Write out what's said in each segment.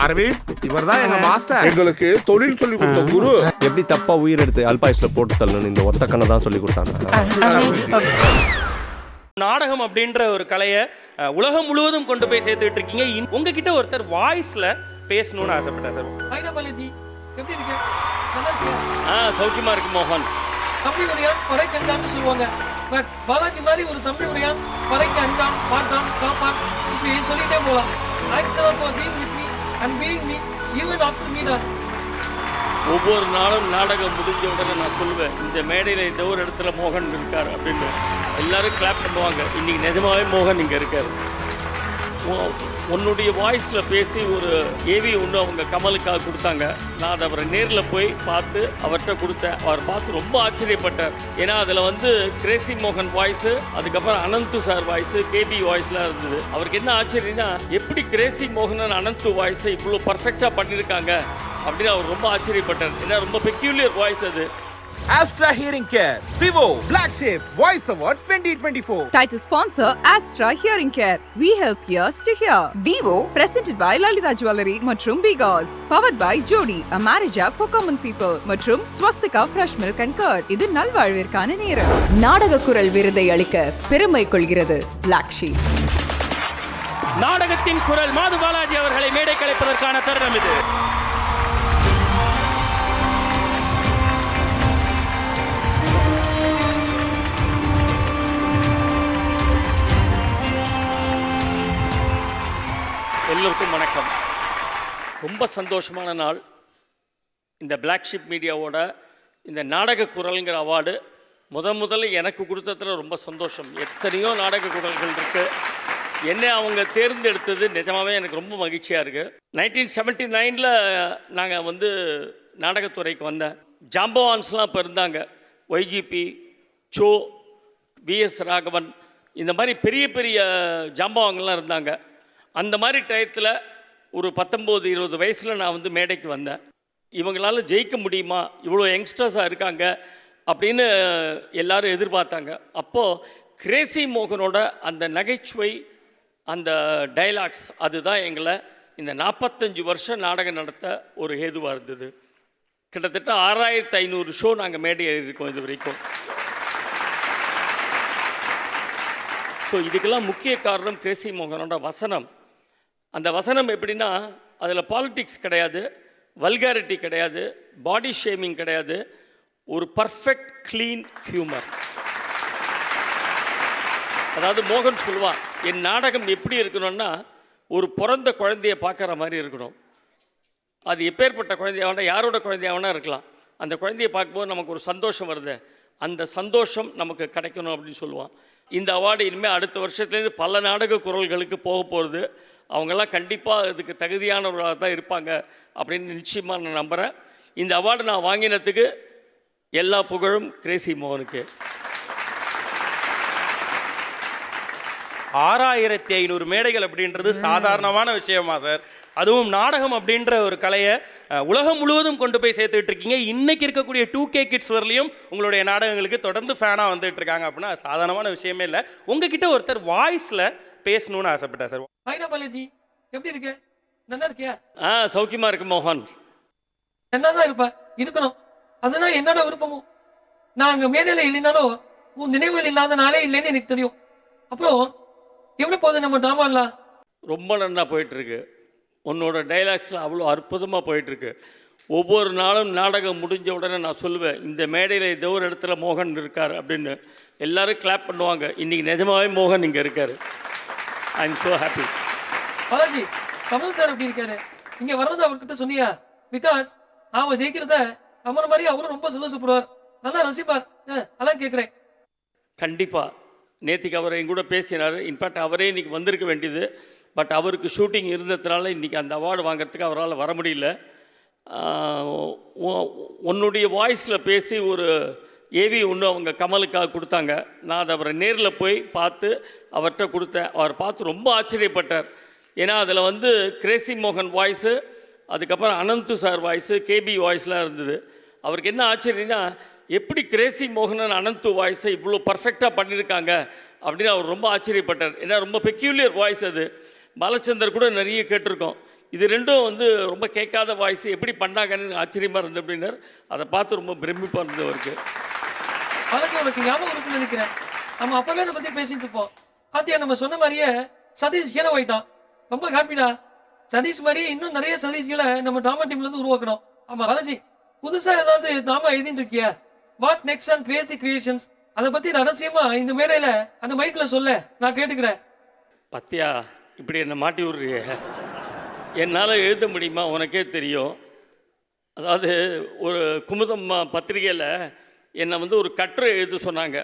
அரவிந்த் இவர்தான் எங்க மாஸ்டர். எங்களுக்கு தொழில் சொல்லி கொடுத்த குரு. எப்படி தப்பா உயிர் எடுத்து அல்பாயுஸ்ல போட்டு தள்ளணும் இந்த ஒத்த கண்ணை தான் சொல்லி கொடுத்தாங்க. நாடகம் அப்படின்ற ஒரு கலையை உலகம் முழுவதும் கொண்டு போய் சேர்த்துட்டு இருக்கீங்க. உங்ககிட்ட ஒருத்தர் வாய்ஸ்ல பேசணும்னு ஆசைப்பட்டார் சார். எப்படி இருக்கு? நல்லா இருக்கு. சௌக்கியமா இருக்கு மோகன். தம்பி உடையான் பறை கஞ்சான்னு சொல்லுவாங்க. பட் பாலாஜி மாதிரி ஒரு தம்பி உடையான் பறை கஞ்சான் பாட்டான் காப்பான் இப்படி சொல்லிட்டே போகலாம். Thanks for being with me and being me even after me தான். ஒவ்வொரு நாளும் நாடகம் முடிஞ்ச உடனே நான் சொல்லுவேன், இந்த மேடையில் இந்த ஒரு இடத்துல மோகன் இருக்கார் அப்படின்னு. எல்லாரும் கிளாப் பண்ணுவாங்க. இன்னைக்கு நிஜமாவே மோகன் இங்கே இருக்கார். உன்னுடைய வாய்ஸில் பேசி ஒரு ஏவி ஒன்று அவங்க கமலுக்காக கொடுத்தாங்க. நான் அதை அவரை நேரில் போய் பார்த்து அவர்கிட்ட கொடுத்தேன். அவர் பார்த்து ரொம்ப ஆச்சரியப்பட்டார். ஏன்னா அதில் வந்து கிரேசி மோகன் வாய்ஸு, அதுக்கப்புறம் அனந்து சார் வாய்ஸு, கேபி வாய்ஸ்லாம் இருந்தது. அவருக்கு என்ன ஆச்சரியம்னா, எப்படி கிரேசி மோகன் அனந்து வாய்ஸை இவ்வளோ பர்ஃபெக்டாக பண்ணியிருக்காங்க அப்படின்னு அவர் ரொம்ப ஆச்சரியப்பட்டார். ஏன்னா ரொம்ப பெக்யூலியர் வாய்ஸ் அது. Astra Hearing Care, Vivo Black Sheep Voice Awards 2024. Title sponsor Astra Hearing Care. We help ears to hear. Vivo presented by Lalita Jewelry மற்றும் Bigos. Powered by Jodi, a marriage app for common people. மற்றும் Swastika Fresh Milk and Curd. இது நல்வாழ்விற்கான நேரம். நாடக குரல் விருதை அளிக்க பெருமை கொள்கிறது Black Sheep. நாடகத்தின் குரல் மாது பாலாஜி அவர்களை மேடை கலைப்பதற்கான தருணம் இது. எல்லோருக்கும் வணக்கம். ரொம்ப சந்தோஷமான நாள். இந்த பிளாக் ஷிப் மீடியாவோட இந்த நாடக குரல்ங்கிற அவார்டு முதல்ல எனக்கு கொடுத்ததில் ரொம்ப சந்தோஷம். எத்தனையோ நாடக குரல்கள் இருக்குது. என்னை அவங்க தேர்ந்தெடுத்தது நிஜமாகவே எனக்கு ரொம்ப மகிழ்ச்சியாக இருக்குது. 1979 நாங்கள் வந்து நாடகத்துறைக்கு வந்தேன். ஜாம்பவான்ஸ்லாம் இப்போ இருந்தாங்க. ஒய்ஜிபி, சோ, விஎஸ் ராகவன், இந்த மாதிரி பெரிய பெரிய ஜாம்பவான்கள்லாம் இருந்தாங்க. அந்த மாதிரி டயத்தில் ஒரு 19-20 வயசில் நான் வந்து மேடைக்கு வந்தேன். இவங்களால் ஜெயிக்க முடியுமா, இவ்வளோ யங்ஸ்டர்ஸாக இருக்காங்க அப்படின்னு எல்லாரும் எதிர்பார்த்தாங்க. அப்போது கிரேசி மோகனோட அந்த நகைச்சுவை, அந்த டைலாக்ஸ், அதுதான் எங்களை இந்த 45 வருஷம் நாடகம் நடத்த ஒரு ஹேதுவாக இருந்தது. கிட்டத்தட்ட 6500 ஷோ நாங்கள் மேடை ஏறியிருக்கோம் இது வரைக்கும். ஸோ இதுக்கெல்லாம் முக்கிய காரணம் கிரேசி மோகனோட வசனம். அந்த வசனம் எப்படின்னா, அதில் பாலிட்டிக்ஸ் கிடையாது, வல்காரிட்டி கிடையாது, பாடி ஷேமிங் கிடையாது, ஒரு பர்ஃபெக்ட் க்ளீன் ஹியூமர். அதாவது மோகன் சொல்லுவான், என் நாடகம் எப்படி இருக்கணும்னா ஒரு பிறந்த குழந்தைய பார்க்குற மாதிரி இருக்கணும். அது எப்பேற்பட்ட குழந்தையாவனா, யாரோட குழந்தையாவனா இருக்கலாம். அந்த குழந்தைய பார்க்கும்போது நமக்கு ஒரு சந்தோஷம் வருது, அந்த சந்தோஷம் நமக்கு கிடைக்கணும் அப்படின்னு சொல்லுவான். இந்த அவார்டு இனிமேல் அடுத்த வருஷத்துலேருந்து பல நாடக குரல்களுக்கு போக போகிறது. அவங்கெல்லாம் கண்டிப்பாக இதுக்கு தகுதியானவர்களாக தான் இருப்பாங்க அப்படின்னு நிச்சயமாக நான் நம்புகிறேன். இந்த அவார்டு நான் வாங்கினதுக்கு எல்லா புகழும் கிரேசி மோகனுக்கு. 6500 மேடைகள் அப்படின்றது சாதாரணமான விஷயமா சார்? அதுவும் நாடகம் அப்படின்ற ஒரு கலையை உலகம் முழுவதும் கொண்டு போய் சேர்த்துட்டு இருக்கீங்க. இன்னைக்கு இருக்கக்கூடிய 2K கிட்ஸ் வரலையும் உங்களுடைய நாடகங்களுக்கு தொடர்ந்து ஃபேனாக வந்துட்டு இருக்காங்க அப்படின்னா சாதாரணமான விஷயமே இல்லை. உங்ககிட்ட ஒருத்தர் வாய்ஸில் பேசணும்னு ஆசைப்பட்டேன் சார். ஹாய்டா பாலாஜி, எப்படி இருக்கு? நல்லா இருக்கியா? சௌக்கியமா இருக்கு மோகன். என்னதான் இருப்ப, இருக்கணும். அதுதான் என்னோட விருப்பமும். நான் அங்கே மேடையில் இல்லைனாலும் உன் நினைவுகள் இல்லாத நாளே இல்லைன்னு எனக்கு தெரியும். அப்புறம் எப்படி போகுது நம்ம ட்ராமாலாம்? ரொம்ப நல்லா போயிட்டுருக்கு. உன்னோட டைலாக்ஸில் அவ்வளோ அற்புதமாக போயிட்டுருக்கு. ஒவ்வொரு நாளும் நாடகம் முடிஞ்ச உடனே நான் சொல்லுவேன், இந்த மேடையில் ஏதோ ஒரு இடத்துல மோகன் இருக்கார் அப்படின்னு. எல்லோரும் கிளாப் பண்ணுவாங்க. இன்றைக்கி நிஜமாகவே மோகன் இங்கே இருக்கார். I am so happy. Balaji, Kamal sir எப்படி இருக்காரு? இங்கே வர்றது அவர்கிட்ட சொன்னியா? பிகாஸ் அவன் ஜெயிக்கிறத கமல் மாதிரி அவரும் ரொம்ப சந்தோஷப்படுவார், நல்லா ரசிப்பார். அதான் கேட்குறேன். கண்டிப்பாக. நேற்றுக்கு அவரை என் கூட பேசினார். இன்ஃபேக்ட் அவரே இன்றைக்கி வந்திருக்க வேண்டியது. பட் அவருக்கு ஷூட்டிங் இருந்ததுனால இன்றைக்கி அந்த அவார்டு வாங்கிறதுக்கு அவரால் வர முடியல. உன்னுடைய வாய்ஸில் பேசி ஒரு ஏவி ஒன்று அவங்க கமலுக்காக கொடுத்தாங்க. நான் அதை அவரை நேரில் போய் பார்த்து அவர்கிட்ட கொடுத்தேன். அவர் பார்த்து ரொம்ப ஆச்சரியப்பட்டார். ஏன்னா அதில் வந்து கிரேசி மோகன் வாய்ஸு, அதுக்கப்புறம் அனந்து சார் வாய்ஸு, கேபி வாய்ஸ்லாம் இருந்தது. அவருக்கு என்ன ஆச்சரியம்னா, எப்படி கிரேசி மோகனன் அனந்து வாய்ஸை இவ்வளோ பர்ஃபெக்டாக பண்ணியிருக்காங்க அப்படின்னு அவர் ரொம்ப ஆச்சரியப்பட்டார். ஏன்னா ரொம்ப பெக்யூலியர் வாய்ஸ் அது. பாலச்சந்தர் கூட நிறைய கேட்டிருக்கோம், இது ரெண்டும் வந்து ரொம்ப கேட்காத வாய்ஸ் எப்படி பண்ணாங்கன்னு ஆச்சரியமாக இருந்தது அப்படின்னார். அதை பார்த்து ரொம்ப பிரமிப்பாக இருந்தது அவருக்கு. பாலாஜி உனக்கு ஞாபகம் இருக்குன்னு நினைக்கிறேன், நம்ம அப்பவே அதை பற்றி பேசிட்டு இருப்போம். ஆத்தியா நம்ம சொன்ன மாதிரியே சதீஷ் ஹீரோ ஆயிட்டான். ரொம்ப ஹாப்பிடா. சதீஷ் மாதிரியே இன்னும் நிறைய சதீஷ்களை நம்ம ட்ராமா டீம்லேருந்து உருவாக்கணும். ஆமாம் பாலாஜி, புதுசாக ஏதாவது ட்ராமா எழுதிட்டு இருக்கியா? What next and Crazy creations, அதை பற்றி ரகசியமா இந்த மேடையில் அந்த மைக்கில் சொல்ல நான் கேட்டுக்கிறேன். பத்தியா இப்படி என்னை மாட்டி விட்றிய, என்னால் எழுத முடியுமா உனக்கே தெரியும். அதாவது ஒரு குமுதம் பத்திரிகையில் என்னை வந்து ஒரு கட்டுரை எழுத சொன்னாங்க.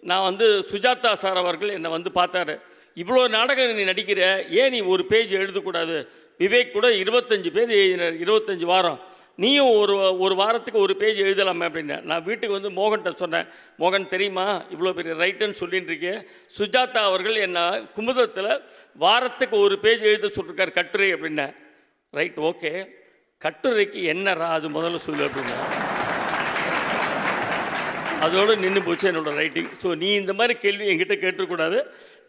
நான் வந்து சுஜாதா சார் அவர்கள் என்னை வந்து பார்த்தாரு. இவ்வளோ நாடகம் நீ நடிக்கிற, ஏன் நீ ஒரு பேஜ் எழுதக்கூடாது? விவேக் கூட 25 பேஜ் எழுதினார், 25 வாரம். நீயும் ஒரு வாரத்துக்கு ஒரு பேஜ் எழுதலாமே அப்படின்னேன். நான் வீட்டுக்கு வந்து மோகன்கிட்ட சொன்னேன், மோகன் தெரியுமா இவ்வளோ பெரிய ரைட்டர்னு சொல்லிட்டு இருக்கேன், சுஜாதா அவர்கள் என்னை குமுதத்தில் வாரத்துக்கு ஒரு பேஜ் எழுத சொல்லியிருக்கார் கட்டுரை அப்படின்னேன். ரைட், ஓகே, கட்டுரைக்கு என்னரா அது முதல்ல சொல்லு அப்படின்னா. அதோடு நின்று போச்சு என்னோடய ரைட்டிங். ஸோ நீ இந்த மாதிரி கேள்வி என்கிட்ட கேட்டுக்கூடாது.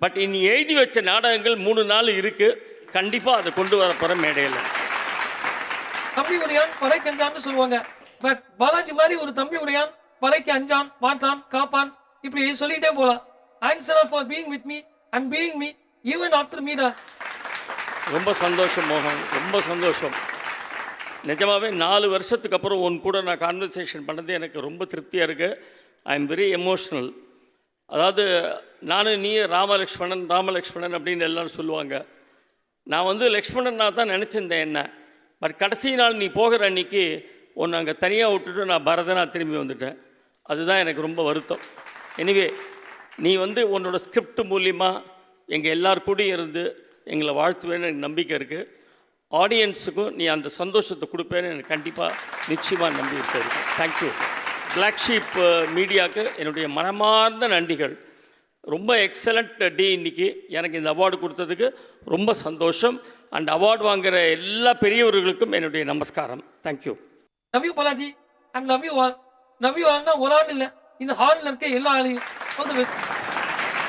பட் நீ எழுதி வச்ச நாடகங்கள் 3 நாள் இருக்குது, கண்டிப்பாக அதை கொண்டு வர போகிற மேடையில். தம்பி உடையான் பறைக்கு அஞ்சான்னு சொல்லுவாங்க. பட் பாலாஜி மாதிரி ஒரு தம்பி உடையான் பறைக்கு அஞ்சான், மாட்டான், காப்பான், இப்படி சொல்லிட்டே போகலாம். Thanks for being with me and being me even after me டா. ரொம்ப சந்தோஷம் மோகன், ரொம்ப சந்தோஷம். நிஜமாகவே 4 வருஷத்துக்கு அப்புறம் உன் கூட நான் கான்வர்சேஷன் பண்ணது எனக்கு ரொம்ப திருப்தியாக இருக்குது. I am very emotional. அதாவது நீ ராமலக்ஷ்மணன் அப்படின்னு எல்லோரும் சொல்லுவாங்க. நான் வந்து லக்ஷ்மணன் தான் நினச்சிருந்தேன் என்ன. பட் கடைசி நாள் நீ போகிற அன்றைக்கி ஒன்று அங்கே தனியாக விட்டுட்டு நான் பரதனாக திரும்பி வந்துட்டேன். அதுதான் எனக்கு ரொம்ப வருத்தம். எனிவே, நீ வந்து உன்னோட ஸ்கிரிப்ட் மூலியமாக எங்கள் எல்லார் கூடயும் இருந்து எங்களை வாழ்த்துவேன்னு எனக்கு நம்பிக்கை இருக்குது. ஆடியன்ஸுக்கும் நீ அந்த சந்தோஷத்தை கொடுப்பேன்னு எனக்கு கண்டிப்பாக நிச்சயமாக நம்பி இருக்காரு. தேங்க்யூ. பிளாக் ஷீப் மீடியாவுக்கு என்னுடைய மனமார்ந்த நன்றிகள். ரொம்ப எக்ஸலண்ட் டே இன்னைக்கு. எனக்கு இந்த அவார்டு கொடுத்ததுக்கு ரொம்ப சந்தோஷம். அண்ட் அவார்டு வாங்குகிற எல்லா பெரியவர்களுக்கும் என்னுடைய நமஸ்காரம். Thank you. Love you Balaji and love you all. Love you ஆல்னா ஒரு ஆள் இல்லை, இந்த ஹாலில் இருக்க எல்லா ஆளையும். All the best.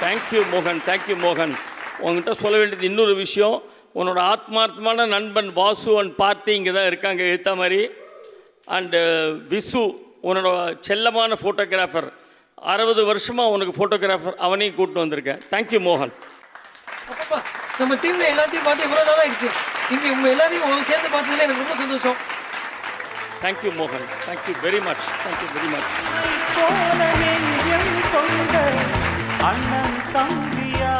தேங்க்யூ மோகன், தேங்க்யூ மோகன். உங்ககிட்ட சொல்ல வேண்டியது இன்னொரு விஷயம். உன்னோட ஆத்மார்த்தமான நண்பன் வாசு அண்ட் பார்த்தி இங்கே தான் இருக்காங்க எழுத்த மாதிரி. அண்டு விசு உன்னோட செல்லமான ஃபோட்டோகிராஃபர், 60 வருஷமாக உனக்கு ஃபோட்டோகிராஃபர், அவனையும் கூப்பிட்டு வந்திருக்கேன். தேங்க்யூ மோகன். அப்பப்பா, நம்ம டீமில் எல்லாத்தையும் பார்த்து இவ்வளோ நாளாக ஆயிடுச்சு. இங்கே உங்கள் எல்லாரையும் சேர்ந்து பார்த்ததுல எனக்கு ரொம்ப சந்தோஷம். தேங்க்யூ மோகன், thank you very much, thank you very much. அண்ணன் தம்பியா